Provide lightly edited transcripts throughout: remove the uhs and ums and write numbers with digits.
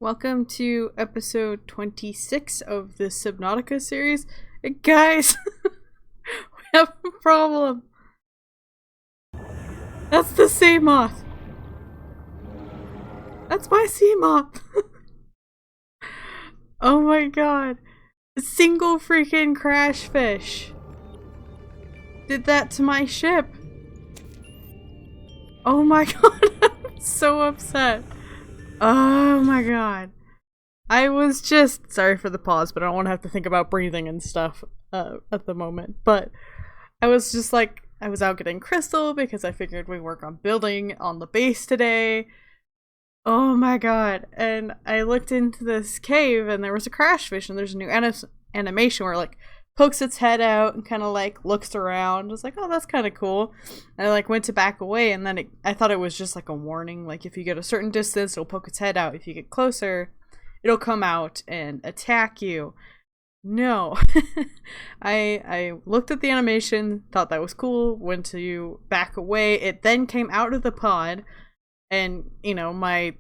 Welcome to episode 26 of the Subnautica series. Hey, guys, we have a problem. That's the seamoth. That's my seamoth. Oh my god. A single freaking crashfish did that to my ship. Oh my god, I'm so upset. Oh my god. I was just sorry for the pause, but I don't want to have to think about breathing and stuff at the moment. But I was just like, I was out getting crystal because I figured we work on building on the base today. Oh my god. And I looked into this cave and there was a crashfish, and there's a new animation where it like pokes its head out and kind of like looks around. I was like, oh, that's kind of cool. And I like went to back away, and then I thought it was just like a warning, like if you get a certain distance it'll poke its head out. If you get closer it'll come out and attack you. No. I looked at the animation, thought that was cool, went to back away. It then came out of the pod, and you know, my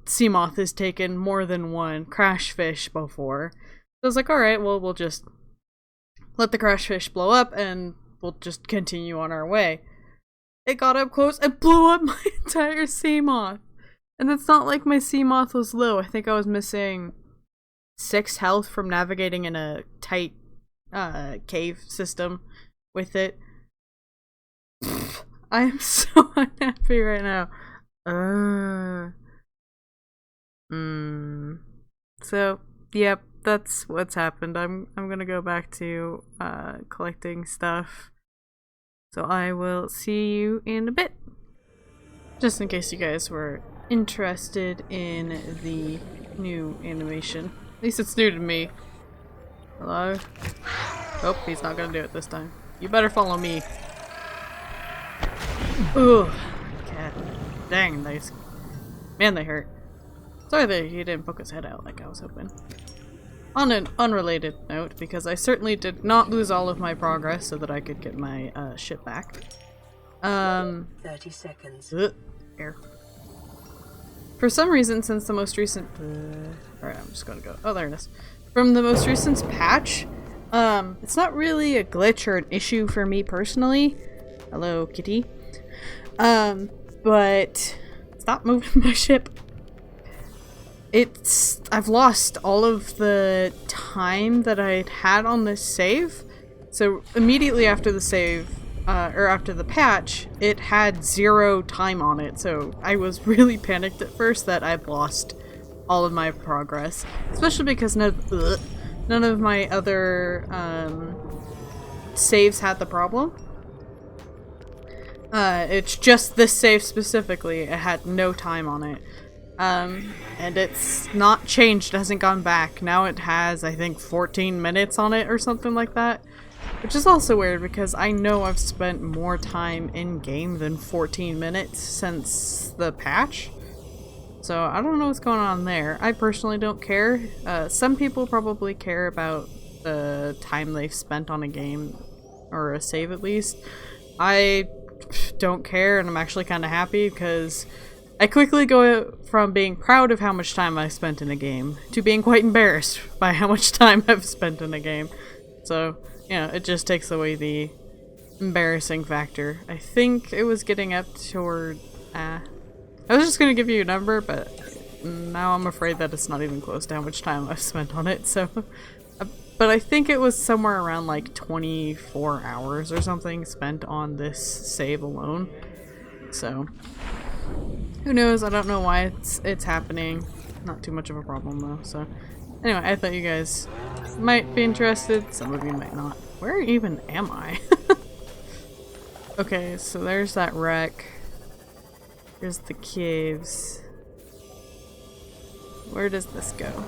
seamoth has taken more than one crashfish before. So I was like, alright, well, we'll just let the crashfish blow up and we'll just continue on our way. It got up close and blew up my entire seamoth. And it's not like my seamoth was low. I think I was missing 6 health from navigating in a tight cave system with it. I am so unhappy right now. So, yep, that's what's happened. I'm gonna go back to collecting stuff. So I will see you in a bit. Just in case you guys were interested in the new animation. At least it's new to me. Hello? Oh, he's not gonna do it this time. You better follow me. Ugh. God dang, nice. Man, they hurt. Sorry that he didn't poke his head out like I was hoping. On an unrelated note, because I certainly did not lose all of my progress so that I could get my ship back. 30 seconds. Air. For some reason, since the most recent... Alright, I'm just gonna go... Oh, there it is. From the most recent patch, it's not really a glitch or an issue for me personally. Hello, kitty. But... Stop moving my ship. I've lost all of the time that I'd had on this save. So immediately after the save, or after the patch, it had 0 time on it. So I was really panicked at first that I'd lost all of my progress. Especially because none of my other saves had the problem. It's just this save specifically. It had no time on it. And it's not changed, it hasn't gone back. Now it has, I think, 14 minutes on it or something like that. Which is also weird because I know I've spent more time in-game than 14 minutes since the patch. So I don't know what's going on there. I personally don't care. Some people probably care about the time they've spent on a game, or a save at least. I don't care, and I'm actually kind of happy because I quickly go from being proud of how much time I spent in a game to being quite embarrassed by how much time I've spent in a game. So, you know, it just takes away the embarrassing factor. I think it was getting up toward... I was just gonna give you a number, but now I'm afraid that it's not even close to how much time I've spent on it, so... But I think it was somewhere around like 24 hours or something spent on this save alone. So... who knows? I don't know why it's happening. Not too much of a problem though, so... Anyway, I thought you guys might be interested. Some of you might not. Where even am I? Okay, so there's that wreck. Here's the caves. Where does this go?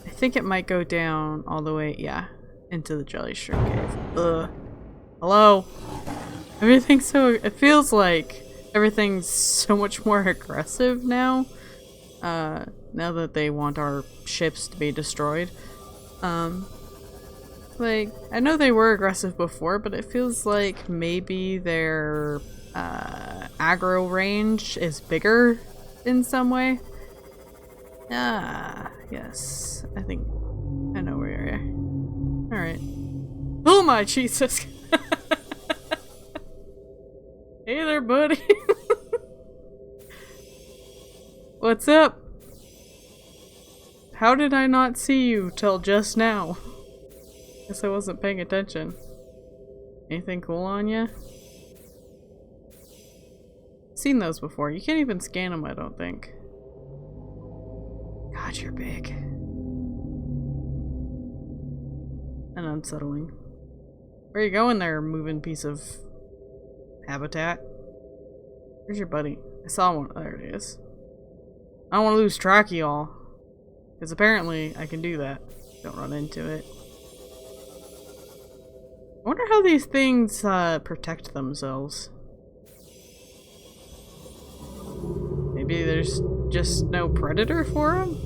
I think it might go down all the way, yeah, into the jelly shrimp cave. Ugh. Hello? Everything's so... it feels like everything's so much more aggressive now. Now that they want our ships to be destroyed. Like, I know they were aggressive before, but it feels like maybe their aggro range is bigger in some way. Ah, yes. I think I know where you are. Alright. Oh my Jesus! Hey there, buddy! What's up? How did I not see you till just now? Guess I wasn't paying attention. Anything cool on ya? Seen those before. You can't even scan them, I don't think. God, you're big. And unsettling. Where you going there, moving piece of habitat? Where's your buddy? I saw one. There it is. I don't want to lose track of y'all. Because apparently I can do that. Don't run into it. I wonder how these things protect themselves. Maybe there's just no predator for them?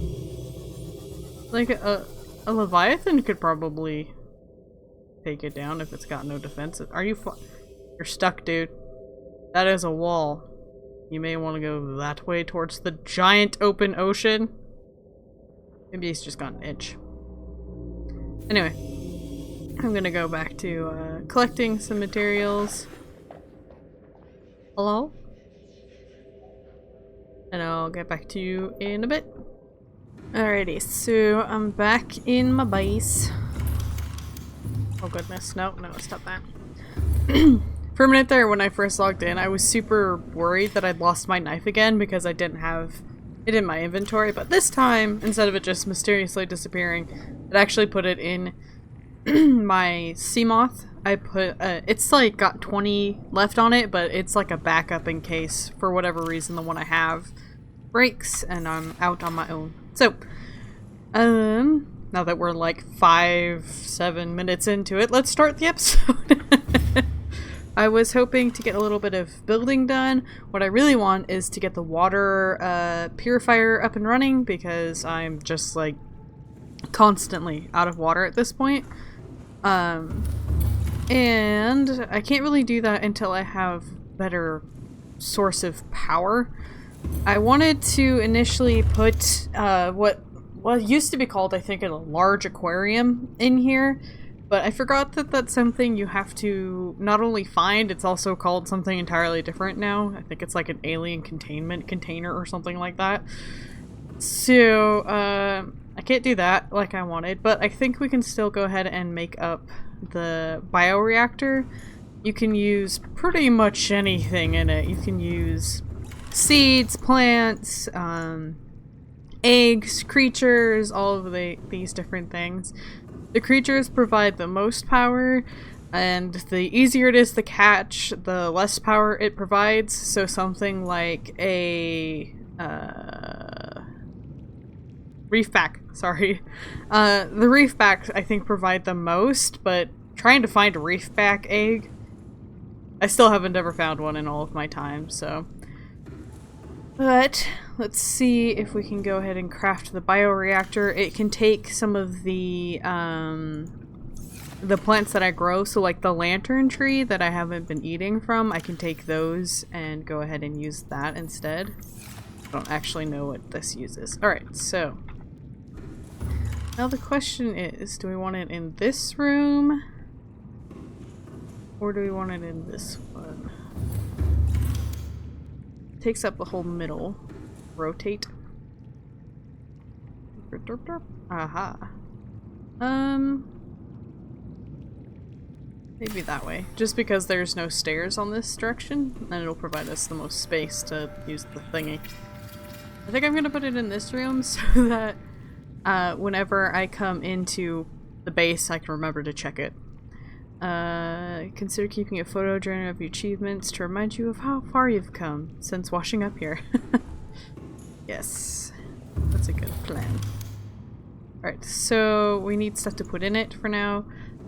Like a Leviathan could probably take it down if it's got no defense. Are you You're stuck, dude. That is a wall. You may want to go that way towards the giant open ocean. Maybe he's just got an itch. Anyway, I'm gonna go back to collecting some materials. Hello? And I'll get back to you in a bit. Alrighty, so I'm back in my base. Oh goodness, no, stop that. For a minute there when I first logged in, I was super worried that I'd lost my knife again because I didn't have it in my inventory, but this time, instead of it just mysteriously disappearing, it actually put it in my seamoth. I put, it's like got 20 left on it, but it's like a backup in case, for whatever reason, the one I have breaks and I'm out on my own. So, now that we're like 5-7 minutes into it, let's start the episode. I was hoping to get a little bit of building done. What I really want is to get the water purifier up and running because I'm just like constantly out of water at this point. And I can't really do that until I have better source of power. I wanted to initially put what used to be called, I think, a large aquarium in here, but I forgot that that's something you have to not only find, it's also called something entirely different now. I think it's like an alien containment container or something like that. So, I can't do that like I wanted, but I think we can still go ahead and make up the bioreactor. You can use pretty much anything in it. You can use seeds, plants, eggs, creatures, all of these different things. The creatures provide the most power, and the easier it is to catch, the less power it provides. So something like a reefback, sorry. The reefbacks I think provide the most, but trying to find a reefback egg, I still haven't ever found one in all of my time, so. But let's see if we can go ahead and craft the bioreactor. It can take some of the plants that I grow, so like the lantern tree that I haven't been eating from, I can take those and go ahead and use that instead. I don't actually know what this uses. Alright, so now the question is, do we want it in this room? Or do we want it in this one? Takes up the whole middle. Rotate. Aha. Maybe that way. Just because there's no stairs on this direction, and it'll provide us the most space to use the thingy. I think I'm gonna put it in this room so that whenever I come into the base, I can remember to check it. Consider keeping a photo journal of your achievements to remind you of how far you've come since washing up here. Yes, that's a good plan. Alright, so we need stuff to put in it for now.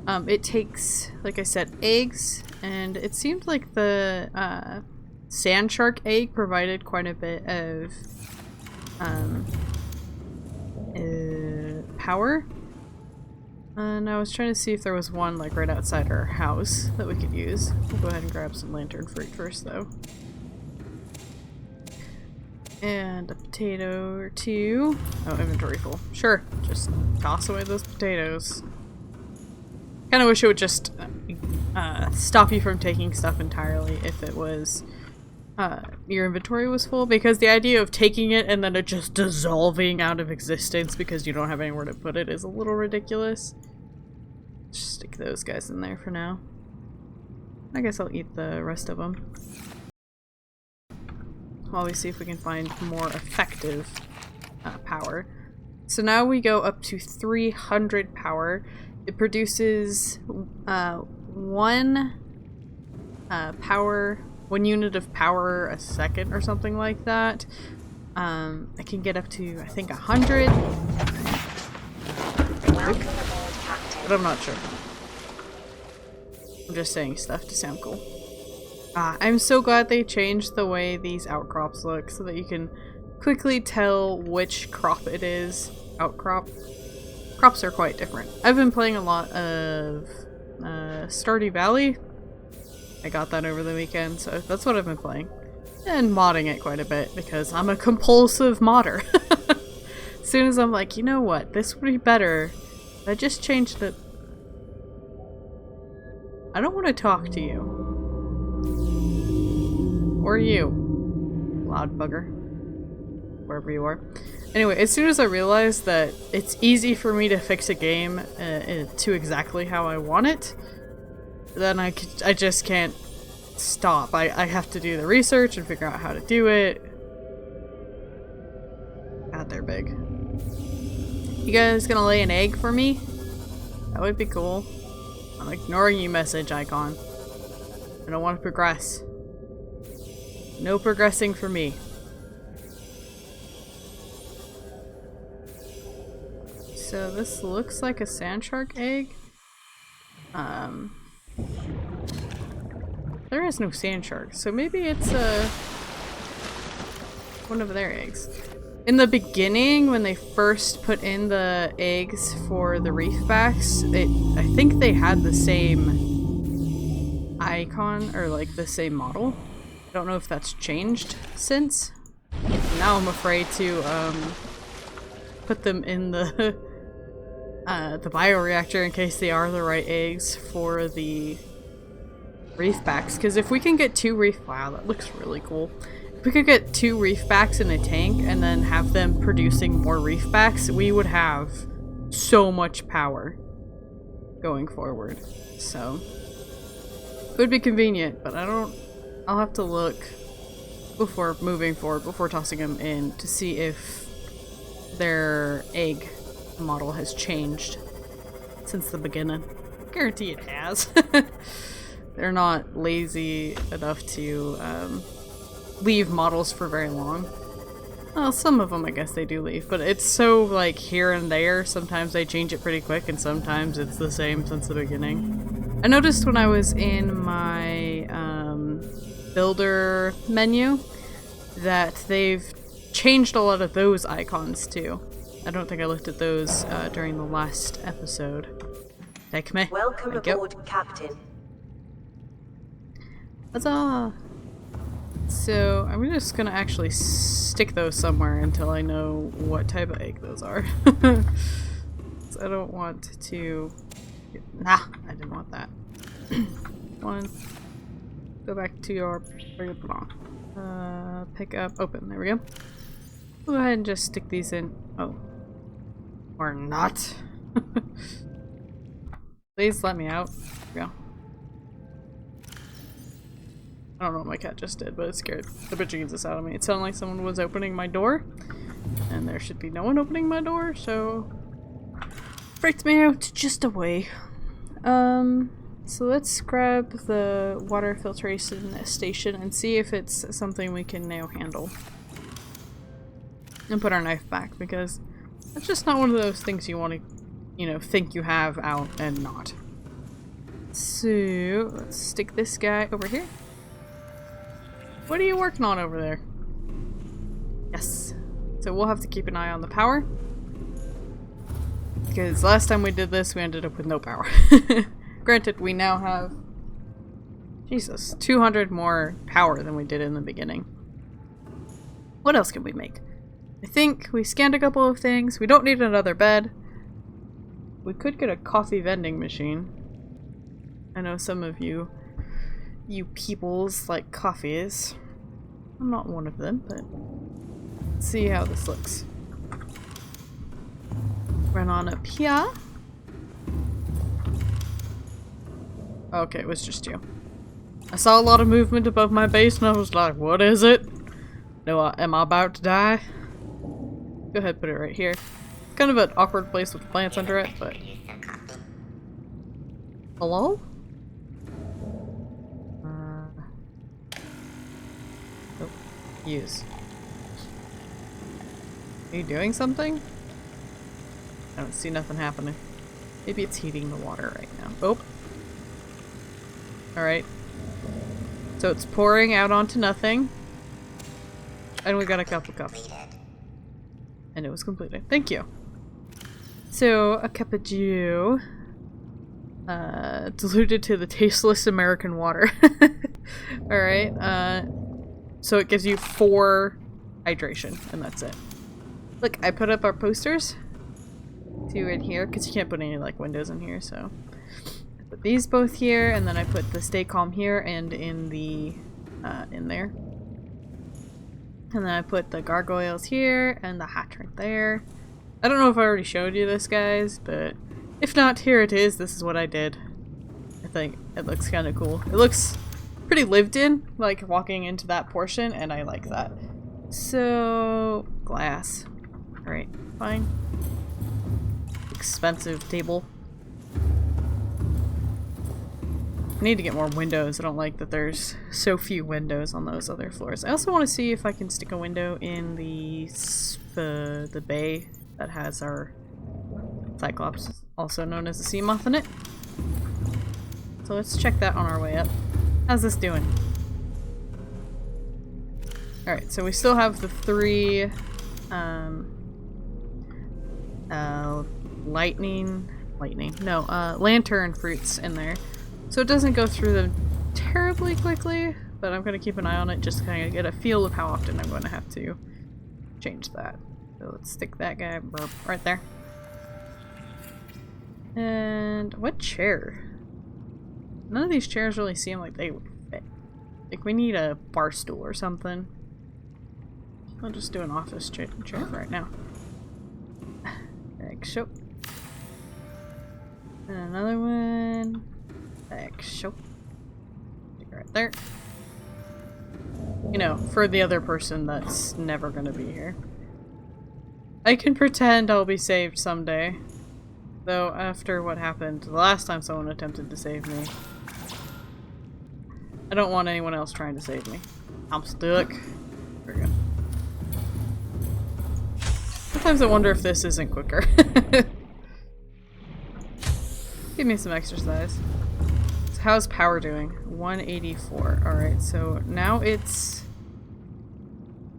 It takes, like I said, eggs, and it seemed like the sand shark egg provided quite a bit of power. And I was trying to see if there was one like right outside our house that we could use. We'll go ahead and grab some lantern fruit first though. And a potato or two. Oh, inventory full. Sure, just toss away those potatoes. Kinda wish it would just stop you from taking stuff entirely if it was your inventory was full, because the idea of taking it and then it just dissolving out of existence because you don't have anywhere to put it is a little ridiculous. Just stick those guys in there for now. I guess I'll eat the rest of them while we see if we can find more effective power. So now we go up to 300 power. It produces one unit of power a second or something like that. I can get up to, I think, 100. But I'm not sure. I'm just saying stuff to sound cool. I'm so glad they changed the way these outcrops look so that you can quickly tell which crop it is. Outcrop. Crops are quite different. I've been playing a lot of Stardew Valley. I got that over the weekend, so that's what I've been playing. And modding it quite a bit because I'm a compulsive modder. As soon as I'm like, you know what, this would be better. I just changed the... I don't want to talk to you. Or you. Loud bugger. Wherever you are. Anyway, as soon as I realized that it's easy for me to fix a game to exactly how I want it, then I just can't stop. I have to do the research and figure out how to do it. God, they're big. You guys gonna lay an egg for me? That would be cool. I'm ignoring you, message icon. I don't want to progress. No progressing for me. So this looks like a sand shark egg. There is no sand shark, so maybe it's one of their eggs. In the beginning, when they first put in the eggs for the reefbacks, I think they had the same icon, or like the same model. I don't know if that's changed since. Now I'm afraid to put them in the bioreactor in case they are the right eggs for the reefbacks. Because if we can get wow, that looks really cool. If we could get 2 reefbacks in a tank and then have them producing more reefbacks, we would have so much power going forward. So it would be convenient, but I'll have to look before moving forward, before tossing them in, to see if their egg model has changed since the beginning. Guarantee it has. They're not lazy enough to leave models for very long. Well, some of them I guess they do leave, but it's so like here and there. Sometimes they change it pretty quick and sometimes it's the same since the beginning. I noticed when I was in my builder menu that they've changed a lot of those icons too. I don't think I looked at those during the last episode. Take me. Welcome aboard, Captain. Huzzah! So I'm just gonna actually stick those somewhere until I know what type of egg those are. So I don't want to... Nah, I didn't want that. One. Go back to where you belong. Pick up, open, there we go. Go ahead and just stick these in. Oh. Or not. Please let me out. There we go. I don't know what my cat just did, but it scared the bejesus out of me. It sounded like someone was opening my door. And there should be no one opening my door, so... freaked me out just away. So let's grab the water filtration station and see if it's something we can now handle. And put our knife back, because that's just not one of those things you want to, you know, think you have out and not. So let's stick this guy over here. What are you working on over there? Yes. So we'll have to keep an eye on the power. Because last time we did this, we ended up with no power. Granted, we now have, Jesus, 200 more power than we did in the beginning. What else can we make? I think we scanned a couple of things. We don't need another bed. We could get a coffee vending machine. I know some of you peoples like coffees. I'm not one of them, but let's see how this looks. Run on up here. Okay, it was just you. I saw a lot of movement above my base and I was like, what is it? No, am I about to die? Go ahead, put it right here. Kind of an awkward place with plants under it, but... Hello? Oh, use. Are you doing something? I don't see nothing happening. Maybe it's heating the water right now. Oh. Alright. So it's pouring out onto nothing. And we got a cup of coffee. And it was completed. Thank you. So, a cup of Jew. Diluted to the tasteless American water. Alright. So it gives you 4 hydration, and that's it. Look, I put up our posters. 2 in here, because you can't put any, like, windows in here, so... I put these both here, and then I put the Stay Calm here, and in the... in there. And then I put the gargoyles here, and the hydrant there. I don't know if I already showed you this, guys, but if not, here it is. This is what I did. I think it looks kind of cool. It looks pretty lived in, like walking into that portion, and I like that. So, glass. Alright, fine. Expensive table. I need to get more windows. I don't like that there's so few windows on those other floors. I also want to see if I can stick a window in the bay that has our Cyclops, also known as the seamoth, in it. So let's check that on our way up. How's this doing? Alright, so we still have the 3 lantern fruits in there. So it doesn't go through them terribly quickly, but I'm going to keep an eye on it just to kind of get a feel of how often I'm going to have to change that. So let's stick that guy right there. And what chair? None of these chairs really seem like they would fit. Like we need a bar stool or something. I'll just do an office chair for right now. Like so. And another one. Like so. Stick it right there. You know, for the other person that's never gonna be here. I can pretend I'll be saved someday. Though after what happened the last time someone attempted to save me, I don't want anyone else trying to save me. I'm stuck. There we go. Sometimes I wonder if this isn't quicker. Give me some exercise. So how's power doing? 184. Alright, so now it's...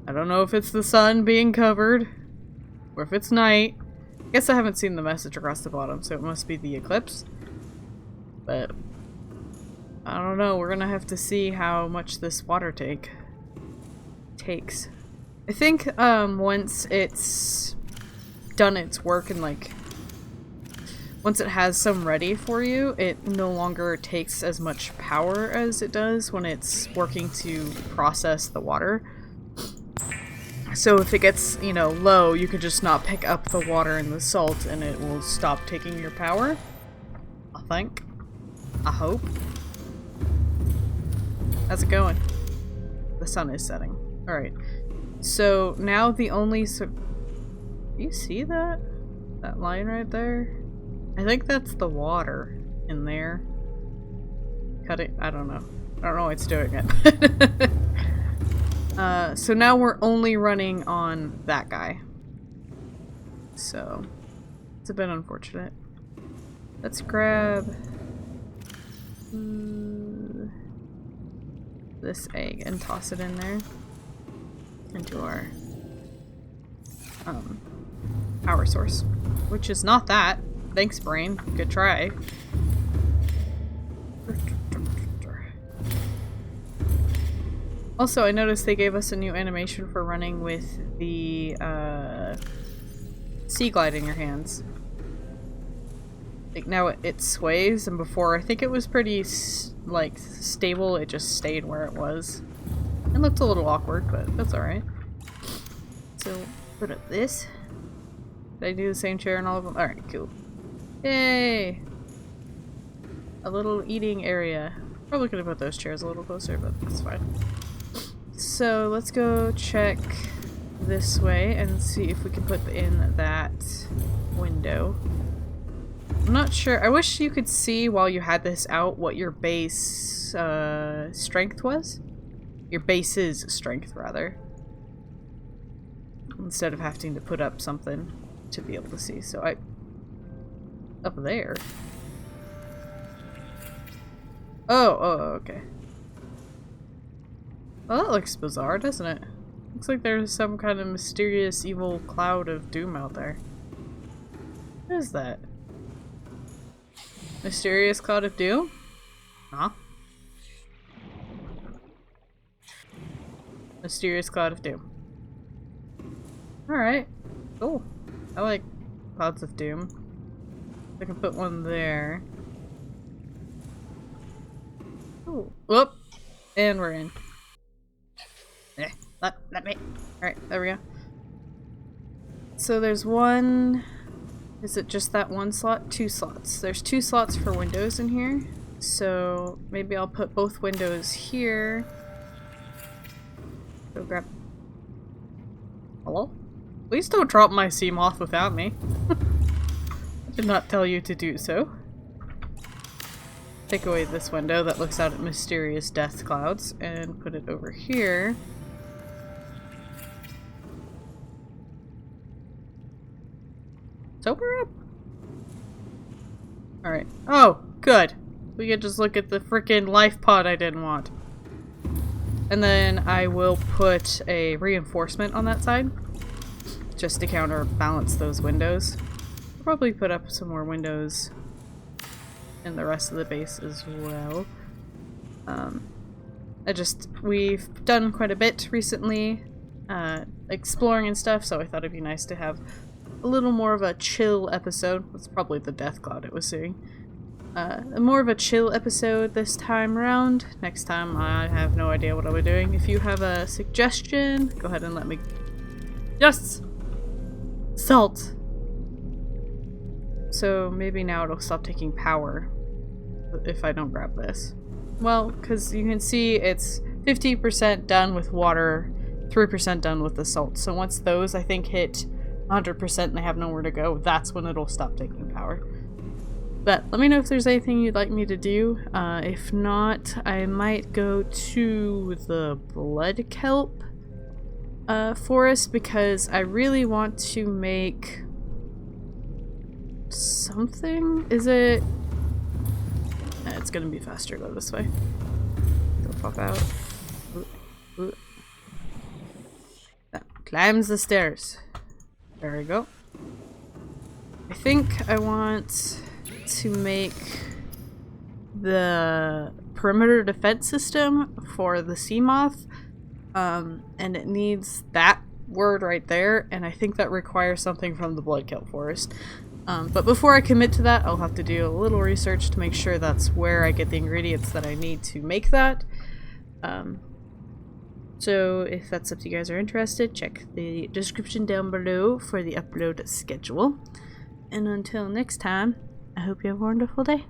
I don't know if it's the sun being covered, or if it's night. I guess I haven't seen the message across the bottom, so it must be the eclipse. But... I don't know, we're gonna have to see how much this water takes. I think, once it's done its work and, like, once it has some ready for you, it no longer takes as much power as it does when it's working to process the water. So if it gets, you know, low, you can just not pick up the water and the salt and it will stop taking your power. I think. I hope. How's it going? The sun is setting. Alright. So now the only... Do you see that? That line right there? I think that's the water in there. Cut it. I don't know. I don't know why it's doing it. So now we're only running on that guy. So it's a bit unfortunate. Let's grab this egg and toss it in there into our power source, which is not that. Thanks, brain. Good try. Also, I noticed they gave us a new animation for running with the sea glide in your hands. Like now it sways, and before I think it was pretty like stable. It just stayed where it was. It looked a little awkward, but that's alright. So put up this. Did I do the same chair in all of them? Alright, cool. Yay! A little eating area. Probably could have put those chairs a little closer, but that's fine. So let's go check this way and see if we can put in that window. I'm not sure. I wish you could see while you had this out what your base strength was. Your base's strength, rather. Instead of having to put up something to be able to see. So up there. Oh, okay. Well, that looks bizarre, doesn't it? Looks like there's some kind of mysterious evil cloud of doom out there. What is that? Mysterious cloud of doom? Huh? Mysterious cloud of doom. Alright. Cool. I like clouds of doom. I can put one there. Ooh. Whoop! And we're in. Let me. Alright, there we go. So there's one... Is it just that one slot? 2 slots. There's 2 slots for windows in here. So maybe I'll put both windows here. Go grab... Hello? Please don't drop my seamoth without me. I did not tell you to do so. Take away this window that looks out at mysterious death clouds and put it over here. Sober up? Alright. Oh, good. We can just look at the frickin' life pod I didn't want. And then I will put a reinforcement on that side. Just to counterbalance those windows. I'll probably put up some more windows in the rest of the base as well. We've done quite a bit recently, exploring and stuff, so I thought it'd be nice to have a little more of a chill episode. That's probably the death cloud it was seeing. More of a chill episode this time around. Next time I have no idea what I'll be doing. If you have a suggestion, go ahead and let me... Yes! Salt! So maybe now it'll stop taking power if I don't grab this. Well, because you can see it's 50% done with water, 3% done with the salt. So once those, I think, hit 100% and they have nowhere to go, that's when it'll stop taking power. But let me know if there's anything you'd like me to do. If not, I might go to the blood kelp forest because I really want to make something. Is it? It's gonna be faster. Go this way. Go pop out. Ooh. That climbs the stairs. There we go. I think I want to make the perimeter defense system for the seamoth, and it needs that word right there, and I think that requires something from the blood kelp forest. But before I commit to that, I'll have to do a little research to make sure that's where I get the ingredients that I need to make that. So if that's something you guys are interested, check the description down below for the upload schedule. And until next time, I hope you have a wonderful day.